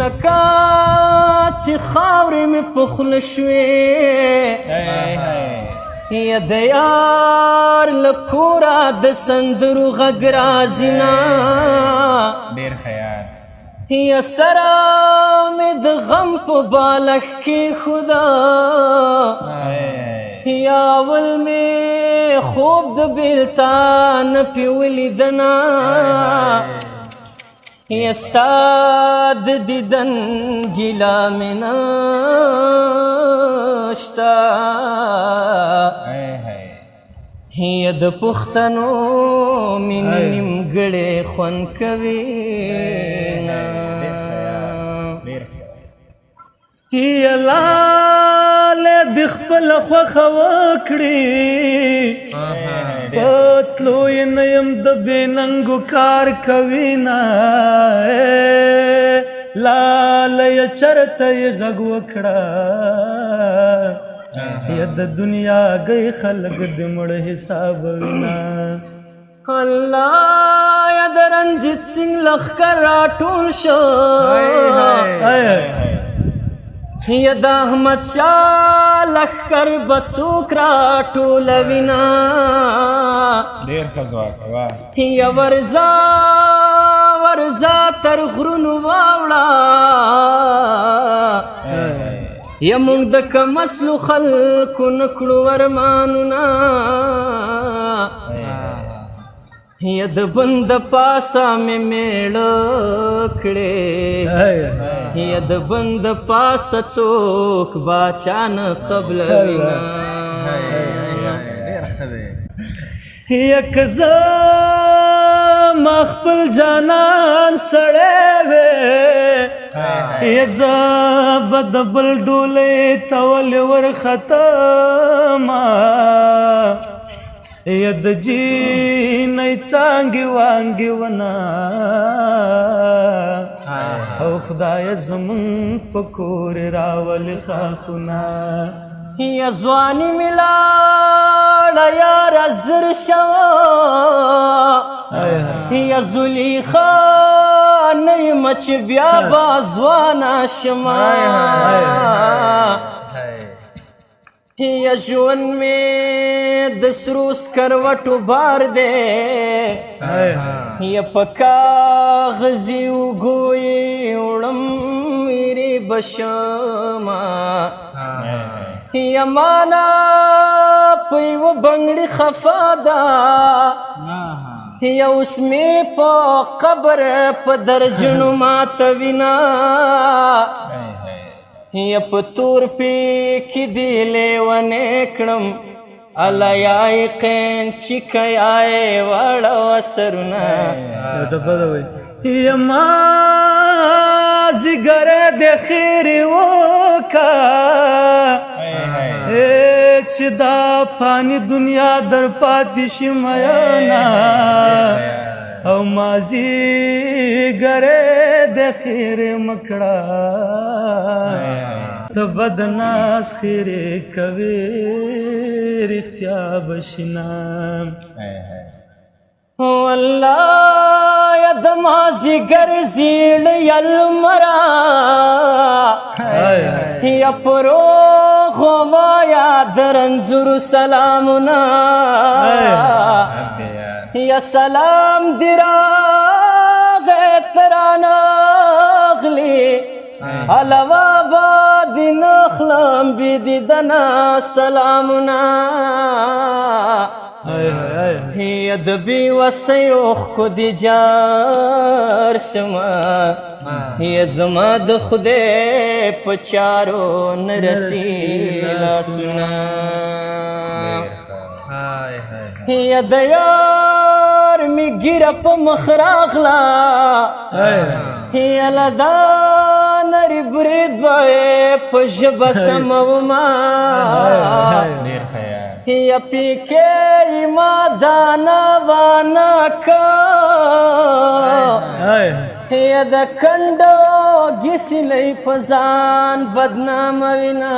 لکه چې خاورې مې په خوله شوې یا د یار له کوره د سندرو غږ راځي نه ډېر خیال یا سره مې د غم په بالښت کېښوده یا اول مې خوب د بېلتان پې ولیدنه یا ستا د دیدن ګیله مې نشته یا د پښتنو مینې نیمګړی خوند کوي یا لاله د خپله خوښه وکړي په تلو یې نه یم د بې ننګو کار کوي نه لاله یې چرته یې غږ وکړه یا د دنیا گئی خلق د مړ حساب وینا الله یا د رنجیت سنګ لښکر راټول شو یا د احمد شاه لښکر به څوک راټولوینه ډېر ښه ځواک یا ورځه ورځه تر غرونو واوړه یا موږ د کم اصلو خلکو نه کړو ارمانونه یا د بند د پاسه مې میړه کړې یا د بند د پاسه څوک باچا نه قبلوینه یا که زه ما خپل جانان سړی وې یا زه به د بل ډولۍ ته ولې ورختمه یا د جینۍ څانګې وانګې ونه او خدایه زمونږ په کور راولې خاښونه یا ځواني مې لاړه یاره زر شوه یا زلیخا نه یمه چې بیا به ځوانه شمه یا ژوند مې د سرو سکروټو بار دی یا په کاغذي اوږو یې وړم ویرې به شمه یا مانا په یوه بنګړي خفه ده یا اوس مې په قبر په درجنو ماتوینه یا په تور کې دې لیونی کړم الله یا یقین چې که یې واړه سرونه یا مازدیګری د خیرې وکړه چې دا فاني دنیا در پاتې شي میینه او مازدیګری د خیرې مه کړه ته بد ناز خیرې کوې رښتیا به شي نه والله یا د مازدیګر زیړ یلمره یا پروغو وایا د رنځورو سلامونه یا سلام دې راغی ته رانغلې علاوه به دې نخلم بې دیدنه سلامونه یا د بېوسۍ اوښکو دې جار شمه یا زما د خدای په چارو نه رسي لاسونه یا د یار مې ګیره په مخ راغله یا له دا نري برید به په ژبه سمومه یا پیکې ما دانه وانه که یا د کنډو ګسلۍ په ځان بدناموینه